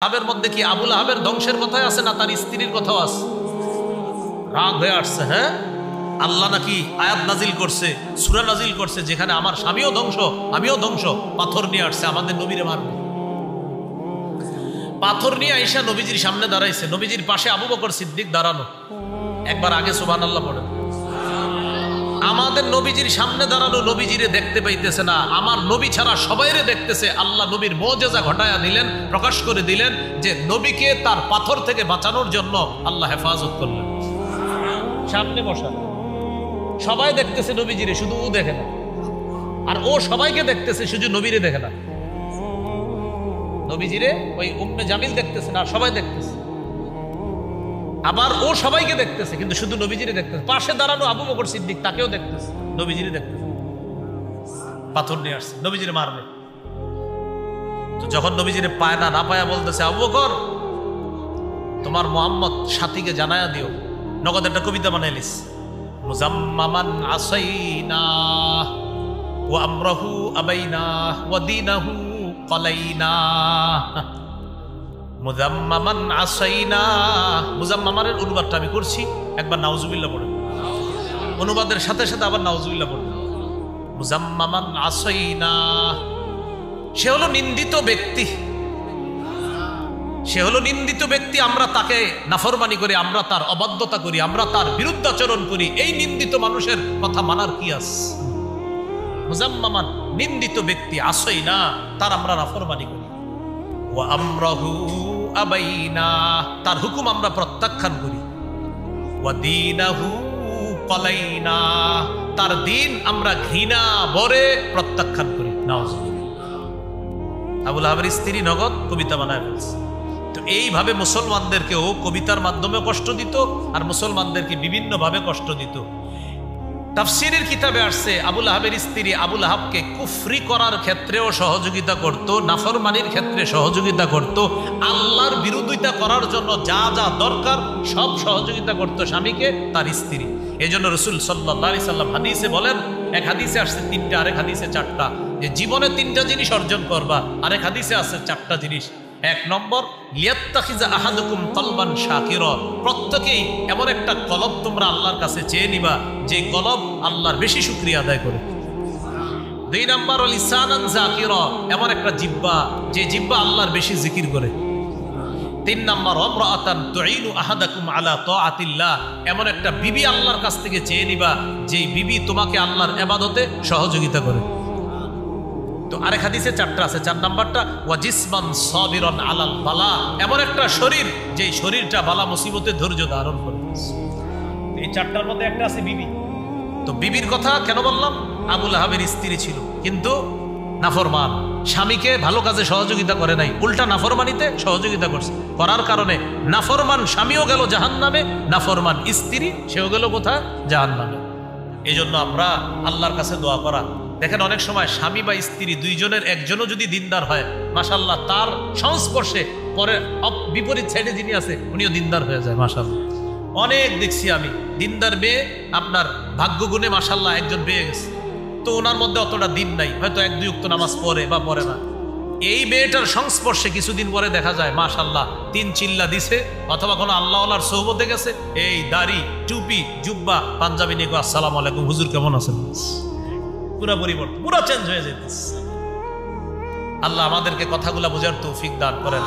আহাবের মধ্যে কি আবুল আহাবের ধ্বংসের কথাই আছে না তার স্ত্রীর কথাও আছে? রাগ হয়ে আসছে। হ্যাঁ, আল্লাহ নাকি আয়াত নাজিল করছে, সূরা নাজিল করছে যেখানে আমার স্বামীও ধ্বংস আমিও ধ্বংস। পাথর নিয়ে আসছে আমাদের নবীরে মারবে। পাথর নিয়ে আইসা নবীজির সামনে দাঁড়াইছে, নবীজির পাশে আবু বকর সিদ্দিক দাঁড়ানো। একবার আগে সুবহানাল্লাহ পড়েন। আমাদের নবীজির সামনে দাঁড়ানো, নবীজিরে দেখতে পাইতেছে না, আমার নবী ছাড়া সবাইরে দেখতেছে। আল্লাহ নবীর মুজিজা ঘটায়া দিলেন, প্রকাশ করে দিলেন যে নবীকে তার পাথর থেকে বাঁচানোর জন্য আল্লাহ হেফাজত করলেন। সামনে বসা, সবাই দেখতেছে নবীজিরে, শুধু ও দেখে না। আর ও সবাইকে দেখতেছে, শুধু নবীরে দেখে না। নবীজিরে ওই উম্মে জামিল দেখতেছে না, সবাই দেখতেছে। আবার ও সবাইকে দেখতেছে কিন্তু শুধু নবীজিরে দেখতেছে। পাশে দাঁড়ানো আবু বকর সিদ্দিক তাকেও দেখতেছে, নবীজিরে দেখতেছে। পাথর নিয়ে আসছে, নবীজিরে মারবে। তো যখন নবীজিরে পায় না পায়া বলতেছে, আবু বকর তোমার মুহাম্মদ সাথীকে জানায়া দিও। নগদ একটা কবিতা বানাইলিস, মুজাম্মামান আসাইনা ওয়া আমরাহু আবাইনা ওয়া দীনাহু ক্বালাইনা। মুজাম্মামান আসাইনা, মুজাম্মামানের অনুবাদটা আমি করছি, একবার নাউজুবিল্লাহ পড়েন। অনুবাদের সাথে সাথে আবার নাউজুবিল্লাহ পড়েন। মুজাম্মামান আসাইনা, সে হলো নিন্দিত ব্যক্তি, সে হলো নিন্দিত ব্যক্তি। আমরা তাকে নাফরমানি করি, আমরা তার অবাধ্যতা করি, আমরা তার বিরুদ্ধাচরণ করি। এই নিন্দিত মানুষের কথা মানার কি আছে? মুজাম্মামান নিন্দিত ব্যক্তি, আসাইনা তার আমরা নাফরমানি করি। ওয়া আমরাহু আবাইনা, তার হুকুম আমরা প্রত্যাখ্যান করি। ওয়া দীনাহু ক্বালাইনা, তার দিন আমরা ঘৃণা ভরে প্রত্যাখ্যান করি। নাউজুবিল্লাহ। আবুল আহাবের স্ত্রী নগদ কবিতা বানায় ফেলছে। তো এইভাবে মুসলমানদেরকেও কবিতার মাধ্যমে কষ্ট দিত, আর মুসলমানদেরকে বিভিন্ন ভাবে কষ্ট দিত। তাফসীরের কিতাবে আসছে আবুল আহাবের স্ত্রী আবুল আহাবকে কুফরি করার ক্ষেত্রেও সহযোগিতা করত, নাফরমানির ক্ষেত্রে সহযোগিতা করত, আল্লাহর বিরোধিতা করার জন্য যা যা দরকার সব সহযোগিতা করত স্বামীকে, তার স্ত্রী। এই জন্য রাসূল সাল্লাল্লাহু আলাইহি সাল্লাম হাদিসে বলেন, এক হাদিসে আসছে 3টা, আরেক হাদিসে 4টা, যে জীবনে 3টা জিনিস অর্জন করবা। আরেক হাদিসে আছে 4টা জিনিস। 1 নম্বর, লিয়াত্তাখিযা আহাদুকুম কলবান শাকিরা, প্রত্যেকেই এমন একটা কলব তোমরা আল্লাহর কাছে চেয়ে নিবা যে কলব আল্লাহর বেশি শুকরিয়া আদায় করে। 2 নম্বর, লিসানান যাকিরা, এমন একটা জিহ্বা যে জিহ্বা আল্লাহর বেশি জিকির করে। 3 নম্বর, ওয়ামরাআতান তুঈনু আহাদাকুম আলা তাআতিল্লাহ, এমন একটা বিবি আল্লাহর কাছ থেকে চেয়ে নিবা যে বিবি তোমাকে আল্লাহর ইবাদতে সহযোগিতা করে। তো আরেক হাদিসে 4টা আছে। 4 নাম্বারটা, ওয়া জিসমান সাবিরান আলাল বালা, এমন একটা শরীর যে শরীরটা বালা মুসিবতে ধৈর্য ধারণ করে। এই 4টার মধ্যে একটা আছে বিবি। তো বিবির কথা কেন বললাম? আবুল আহাবের স্ত্রী ছিল কিন্তু নাফরমান, স্বামীকে ভালো কাজে সহযোগিতা করে নাই, উল্টা নাফরমানিতে সহযোগিতা করছে। করার কারণে নাফরমান স্বামীও গেল জাহান্নামে, নাফরমান স্ত্রী সেও গেল কোথায়? জাহান্নামে। এই জন্য আমরা আল্লাহর কাছে দোয়া করা। দেখেন অনেক সময় স্বামী বা স্ত্রী দুইজনের একজনও যদি দিনদার হয়, মাশাআল্লাহ তার সংস্পর্শে পরে বিপরীত সাইডে যিনি আছে উনিও দিনদার হয়ে যায়। মাশাআল্লাহ অনেক দেখছি আমি দিনদার মেয়ে, আপনার ভাগ্য গুণে মাশাআল্লাহ একজন পেয়ে গেছে। তো ওনার মধ্যে অতটা দিন নাই, হয়তো 1-2 ওয়াক্ত নামাজ পড়ে বা পড়ে না। এই মেয়েটার সংস্পর্শে কিছুদিন পরে দেখা যায় মাশাআল্লাহ 3 চিল্লা দিছে, অথবা কোনো আল্লাহওয়ালার সোহবতে গেছে, এই দাড়ি টুপি জুব্বা পাঞ্জাবি নিয়ে আসসালামু আলাইকুম হুজুর কেমন আছেন, পুরা পরিবর্তন, পুরা চেঞ্জ হয়ে যেতেছে। আল্লাহ আমাদেরকে কথাগুলা বোঝার তৌফিক দান করেন।